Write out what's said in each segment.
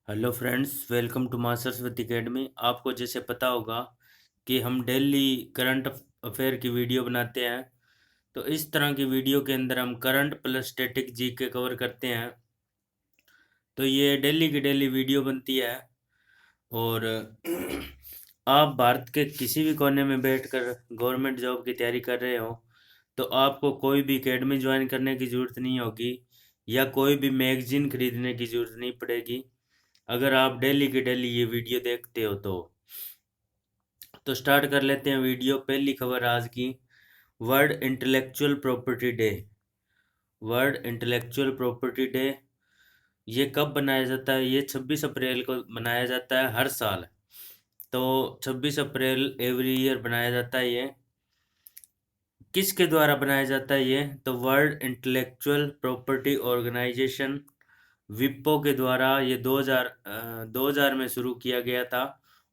Hello friends, welcome to माँ Saraswati academy. आपको जैसे पता होगा कि हम डेली करंट अफेयर की वीडियो बनाते हैं। तो इस तरह की वीडियो के अंदर हम current plus static GK cover करते हैं। तो ये डेली की डेली वीडियो बनती है। और आप भारत के किसी भी कोने में बैठकर गवर्नमेंट जॉब की तैयारी कर रहे हो तो आपको कोई भी एकेडमी ज्वाइन करने की ज़रूरत नहीं होगी या कोई भी मैगज़ीन खरीदने की ज़रूरत नहीं पड़ेगी, अगर आप डेली की डेली ये वीडियो देखते हो तो स्टार्ट कर लेते हैं वीडियो। पहली खबर आज की, world intellectual property day. World intellectual property day ये कब बनाया जाता है? ये 26 अप्रैल को मनाया जाता है हर साल। तो 26 अप्रैल एवरी ईयर बनाया जाता है। ये किसके द्वारा बनाया जाता है? ये तो वर्ल्ड इंटेलेक्चुअल प्रॉपर्टी ऑर्गेनाइजेशन विप्पो के द्वारा ये 2000 में शुरू किया गया था।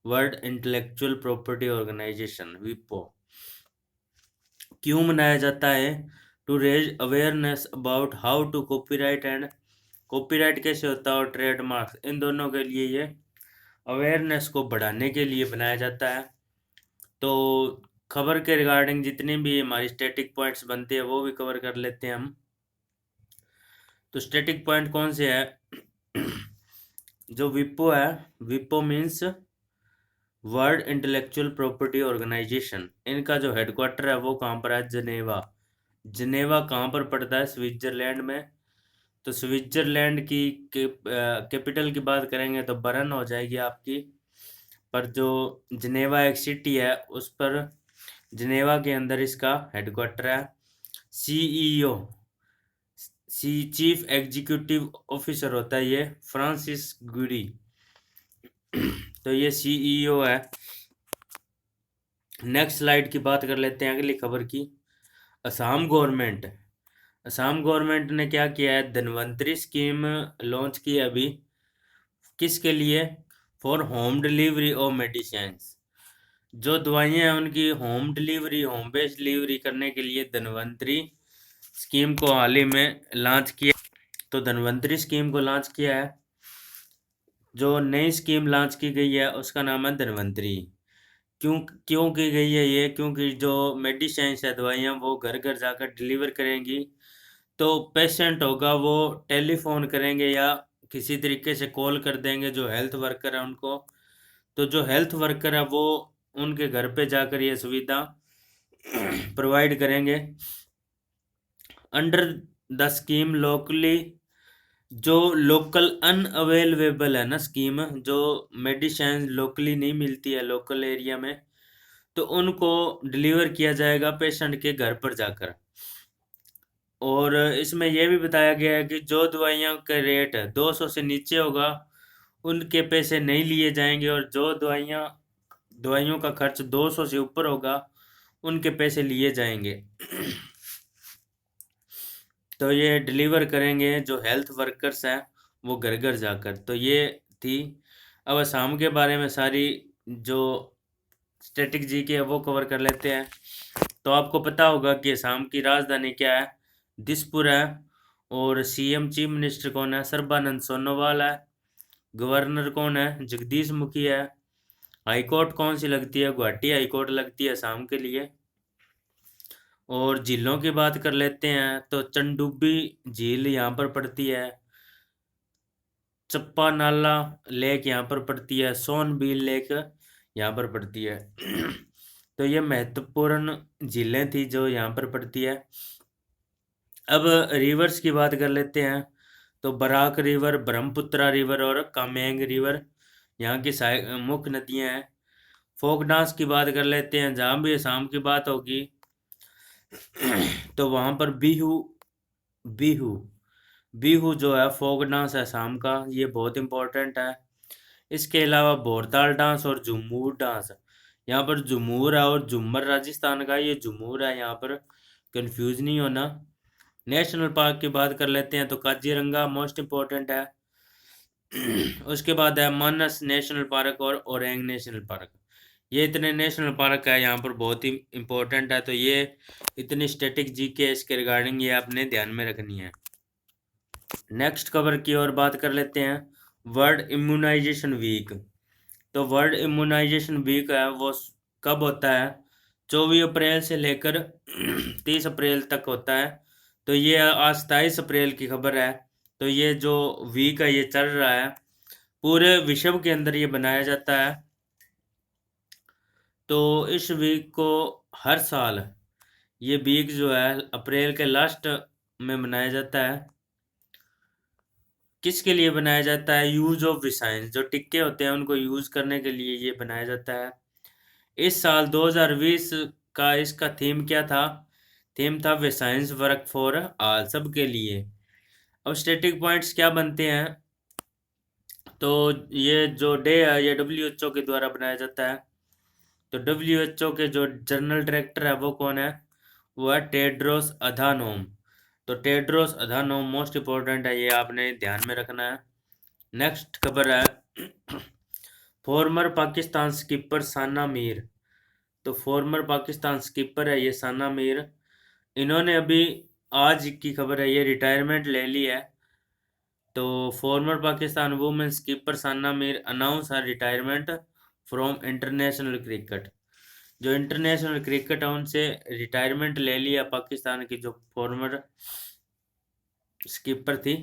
वर्ल्ड इंटेलेक्चुअल प्रॉपर्टी ऑर्गेनाइजेशन विप्पो क्यों मनाया जाता है? To raise awareness about how to copyright and copyright कैसे होता है और ट्रेडमार्क, इन दोनों के लिए ये अवेयरनेस को बढ़ाने के लिए बनाया जाता है। तो खबर के रिगार्डिंग जितने भी हमारी स्टैटिक पॉइंट्स बनते हैं वो भी कवर कर लेते हैं हम। तो स्टैटिक पॉइंट कौन से है? जो विप्पो है, विप्पो means world intellectual property organization, इनका जो हेडक्वार्टर है वो कहाँ पर है? जनेवा। जनेवा कहाँ पर पड़ता है? स्विट्जरलैंड में। तो स्विट्जरलैंड की कैपिटल की बात करेंगे तो बर्न हो जाएगी आपकी। पर जो जनेवा एक सिटी है उस पर जनेवा के अंदर इसका हेडक्वार्टर है। सीईओ सी चीफ एग्जीक्यूटिव ऑफिसर होता है ये फ्रांसिस गुडी। तो ये सीईओ है। नेक्स्ट स्लाइड की बात कर लेते हैं अगली खबर की। असम गवर्नमेंट, असम गवर्नमेंट ने क्या किया है? धन्वंतरी स्कीम लॉन्च की है अभी। किसके लिए? For home delivery of medicines. जो दवाइयाँ हैं उनकी home delivery, home based delivery करने के लिए धन्वंतरी स्कीम को हाल ही में लॉन्च किया। तो धन्वंतरी स्कीम को लॉन्च किया है। जो नई स्कीम लॉन्च की गई है उसका नाम है धन्वंतरी। क्यों क्यों की गई है ये? क्योंकि जो मेडिसिन्स है, दवाइयाँ, वो घर घर जाकर डिलीवर करेंगी। तो पेशेंट होगा वो टेलीफोन करेंगे या किसी तरीके से कॉल कर देंगे जो हेल्थ वर्कर है उनको। तो जो हेल्थ वर्कर है वो उनके घर पे जाकर ये सुविधा प्रोवाइड करेंगे। अंडर द स्कीम लोकली, जो लोकल अनअवेलेबल है ना स्कीम, जो मेडिसिन लोकली नहीं मिलती है लोकल एरिया में, तो उनको डिलीवर किया जाएगा पेशेंट के घर पर जाकर। और इसमें यह भी बताया गया है कि जो दवाइयों का रेट 200 से नीचे होगा उनके पैसे नहीं लिए जाएंगे, और जो दवाइयों का खर्च 200 से ऊपर होगा उनके पैसे लिए जाएंगे। तो ये डिलीवर करेंगे जो हेल्थ वर्कर्स हैं वो घर घर जाकर। तो ये थी। अब असम के बारे में सारी जो स्टैटिक जी के है वो कवर कर लेते हैं। तो आपको पता होगा कि असम की राजधानी क्या है? दिसपुर है। और सीएम चीफ मिनिस्टर कौन है? सर्बानंद सोनोवाल है। गवर्नर कौन है? जगदीश मुखी है। हाई कोर्ट कौन सी लगती है? गुवाहाटी हाई कोर्ट लगती है असम के लिए। और झीलों की बात कर लेते हैं तो चंडुब्बी झील यहाँ पर पड़ती है। चप्पा नाला लेक यहाँ पर पड़ती है। सोनबील लेक यहाँ पर पड़ती है। तो ये महत्वपूर्ण झीलें थी जो यहाँ पर पड़ती है। अब रिवर्स की बात कर लेते हैं। तो बराक रिवर, ब्रह्मपुत्रा रिवर और कामेंग रिवर यहाँ की मुख्य नदियाँ हैं। फोक डांस की बात कर लेते हैं। जहाँ भी असम की बात होगी तो वहाँ पर बिहू, बिहू बिहू जो है फोक डांस है असम का, ये बहुत इम्पोर्टेंट है। इसके अलावा भोरताल डांस और झूमूर डांस, यहाँ पर झूमूर है और झूमर राजस्थान का, ये झूमूर है, यहाँ पर कंफ्यूज नहीं होना। नेशनल पार्क की बात कर लेते हैं तो काजीरंगा मोस्ट इम्पोर्टेंट है। उसके बाद है मानस नेशनल पार्क और ओरेंग नेशनल पार्क। ये इतने नेशनल पार्क है यहाँ पर, बहुत ही इम्पोर्टेंट है। तो ये इतनी स्टैटिक जी के इसके रिगार्डिंग ये आपने ध्यान में रखनी है। नेक्स्ट खबर की ओर बात कर लेते हैं। World immunisation week. तो वर्ल्ड इम्यूनाइजेशन वीक है वो कब होता है? 24 अप्रैल से लेकर 30 अप्रैल तक होता है। तो ये आज 27 अप्रैल की खबर है। तो ये जो वीक है ये चल रहा है, पूरे विश्व के अंदर ये बनाया जाता है। तो इस वीक को हर साल ये वीक जो है अप्रैल के लास्ट में मनाया जाता है। किसके लिए बनाया जाता है? यूज ऑफ विसाइंस, जो टिक्के होते हैं उनको यूज करने के लिए ये बनाया जाता है। इस साल 2020 का इसका थीम क्या था? थीम था विसाइंस वर्क फॉर ऑल, सबके लिए। अब स्टैटिक पॉइंट्स क्या बनते हैं? तो ये जो डे है ये WHO के द्वारा बनाया जाता है। तो WHO के जो जनरल डायरेक्टर है वो कौन है? वो है टेड्रोस अधानोम। तो टेड्रोस अधानोम मोस्ट इम्पोर्टेंट है, ये आपने ध्यान में रखना है। नेक्स्ट खबर है फॉर्मर पाकिस्तान स्किपर साना मीर। तो फॉर्मर पाकिस्तान स्किपर है ये साना मीर। इन्होंने अभी आज की खबर है ये रिटायरमेंट ले ली है। तो former Pakistan women skipper Sana Mir announce her retirement from international cricket. जो इंटरनेशनल क्रिकेट है उनसे रिटायरमेंट ले लिया पाकिस्तान की जो फॉर्मर स्किपर थी।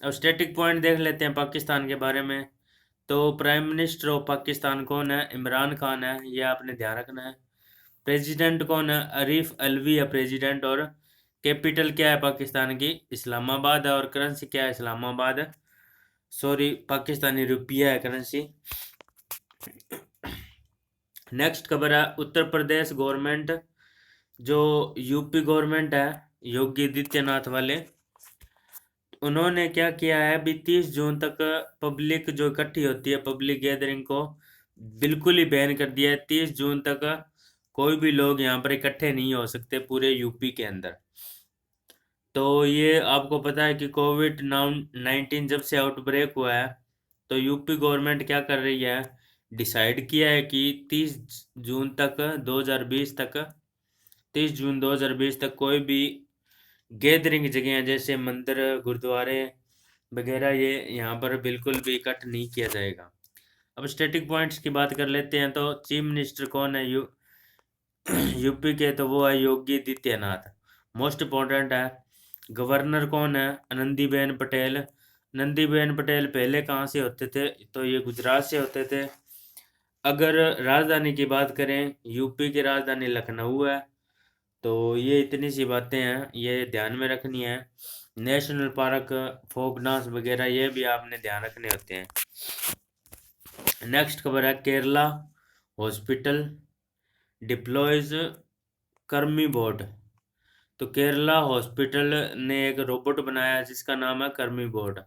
अब स्टैटिक पॉइंट देख लेते हैं पाकिस्तान के बारे में। तो प्राइम मिनिस्टर ऑफ पाकिस्तान कौन है? इमरान खान है, ये आपने ध्यान रखना है। प्रेसिडेंट कौन है? आरिफ अलवी है प्रेसिडेंट। और कैपिटल क्या है पाकिस्तान की? इस्लामाबाद है। और करेंसी क्या है? इस्लामाबाद है। सॉरी, पाकिस्तानी रुपया है करेंसी। नेक्स्ट खबर है उत्तर प्रदेश गवर्नमेंट, जो यूपी गवर्नमेंट है योगी आदित्यनाथ वाले, उन्होंने क्या किया है अभी 30 जून तक पब्लिक जो इकट्ठी होती है, पब्लिक गैदरिंग को बिल्कुल ही बैन कर दिया है। 30 जून तक कोई भी लोग यहाँ पर इकट्ठे नहीं हो सकते पूरे यूपी के अंदर। तो ये आपको पता है कि कोविड-19 जब से आउटब्रेक हुआ है, तो यूपी गवर्नमेंट क्या कर रही है? डिसाइड किया है कि 30 जून 2020 तक कोई भी गैदरिंग जगह जैसे मंदिर, गुरुद्वारे वगैरह, ये यहाँ पर बिल्कुल भी इकट्ठ नहीं किया जाएगा। अब स्टैटिक पॉइंट्स की बात कर लेते हैं। तो चीफ मिनिस्टर कौन है यूपी के? तो वो है योगी आदित्यनाथ, मोस्ट इम्पोर्टेंट है। गवर्नर कौन है? आनंदीबेन पटेल। आनंदीबेन पटेल पहले कहाँ से होते थे? तो ये गुजरात से होते थे। अगर राजधानी की बात करें, यूपी की राजधानी लखनऊ है। तो ये इतनी सी बातें हैं, ये ध्यान में रखनी है। नेशनल पार्क, फोक डांस वगैरह ये भी आपने ध्यान रखने होते हैं। नेक्स्ट खबर है केरला हॉस्पिटल डिप्लॉयज कर्मी बोर्ड। तो केरला हॉस्पिटल ने एक रोबोट बनाया है जिसका नाम है कर्मी बोर्ड।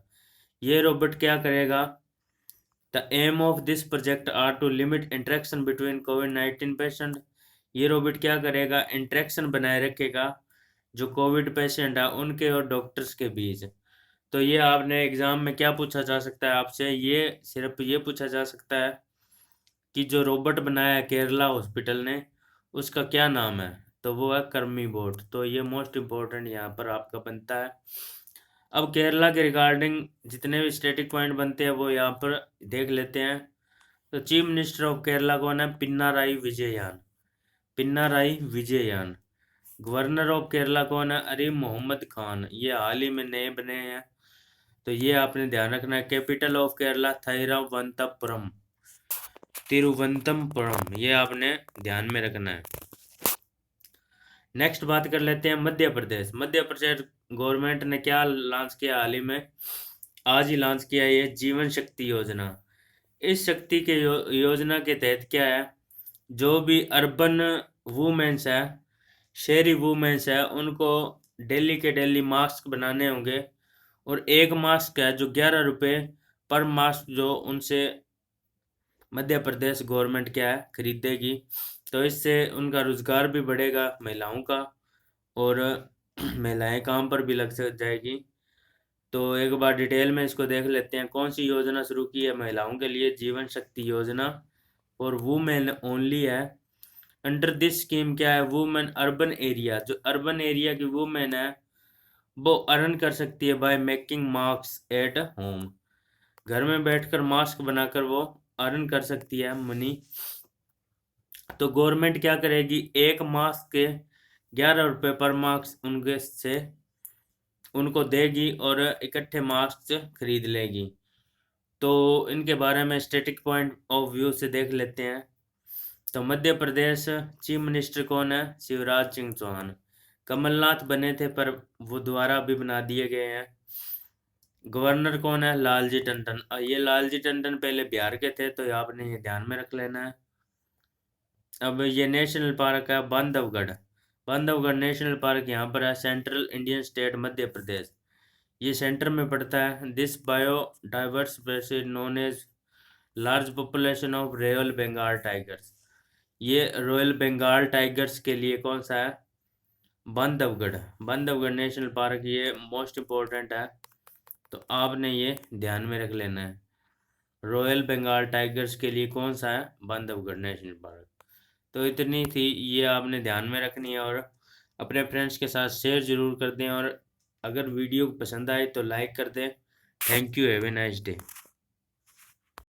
ये रोबोट क्या करेगा? The aim of this project are to limit interaction between covid patient. ये रोबोट क्या करेगा? इंटरेक्शन बनाए रखेगा जो कोविड पेशेंट है उनके और डॉक्टर्स के बीच। तो ये आपने एग्जाम में क्या पूछा जा सकता है आपसे? ये सिर्फ ये पूछा जा सकता है कि जो रोबोट बनाया है केरला हॉस्पिटल ने उसका क्या नाम है? तो वो है कर्मी बोट। तो ये मोस्ट इम्पोर्टेंट यहाँ पर आपका बनता है। अब केरला के रिगार्डिंग जितने भी स्टैटिक पॉइंट बनते हैं वो यहाँ पर देख लेते हैं। तो चीफ मिनिस्टर ऑफ केरला कौन है? पिनाराई विजयन। पिनाराई विजयन। गवर्नर ऑफ केरला कौन है? अरीफ मोहम्मद खान। ये हाल ही में नए बने हैं, तो ये आपने ध्यान रखना है। Capital of Kerala Thiruvananthapuram. तिरुवनंतपुरम, ये आपने ध्यान में रखना है। नेक्स्ट बात कर लेते हैं मध्य प्रदेश। मध्य प्रदेश गवर्नमेंट ने क्या लॉन्च किया हाल ही में? आज ही लॉन्च किया ये जीवन शक्ति योजना। इस शक्ति के योजना के तहत क्या है? जो भी अर्बन वुमेन्स है, शहरी वुमेन्स है, उनको डेली के डेली मास्क बनाने होंगे। और एक मास्क है जो 11 रुपये पर मास्क जो उनसे मध्य प्रदेश गवर्नमेंट क्या है खरीदेगी। तो इससे उनका रोजगार भी बढ़ेगा महिलाओं का, और महिलाएं काम पर भी लग जाएगी। तो एक बार डिटेल में इसको देख लेते हैं। कौन सी योजना शुरू की है महिलाओं के लिए? जीवन शक्ति योजना और वुमेन ओनली है। अंडर दिस स्कीम क्या है? वुमेन अर्बन एरिया, जो अर्बन एरिया की वुमेन है वो अर्न कर सकती है by making mask at home. घर में बैठकर मास्क बनाकर वो अर्न कर सकती है मनी। तो गवर्नमेंट क्या करेगी, एक मास्क के 11 रुपये पर मास्क उनके से उनको देगी और इकट्ठे मास्क खरीद लेगी। तो इनके बारे में स्टैटिक पॉइंट ऑफ व्यू से देख लेते हैं। तो मध्य प्रदेश चीफ मिनिस्टर कौन है, शिवराज सिंह चौहान। कमलनाथ बने थे पर वो दोबारा भी बना दिए गए हैं। गवर्नर कौन है, लालजी टंडन। ये लालजी टंडन पहले बिहार के थे, तो आपने ये ध्यान में रख लेना है। अब ये नेशनल पार्क है बांधवगढ़। बांधवगढ़ नेशनल पार्क यहाँ पर है, central Indian state Madhya Pradesh. ये सेंटर में पड़ता है। This bio diverse species known as large population of royal Bengal tigers. ये रॉयल बंगाल टाइगर्स के लिए कौन सा है, बांधवगढ़। बांधवगढ़ नेशनल पार्क ये मोस्ट इम्पोर्टेंट है, तो आपने ये ध्यान में रख लेना है। रॉयल बंगाल टाइगर्स के लिए कौन सा है, बांधवगढ़ नेशनल पार्क। तो इतनी थी, ये आपने ध्यान में रखनी है और अपने फ्रेंड्स के साथ शेयर ज़रूर कर दें। और अगर वीडियो पसंद आए तो लाइक कर दें। Thank you, have a nice day.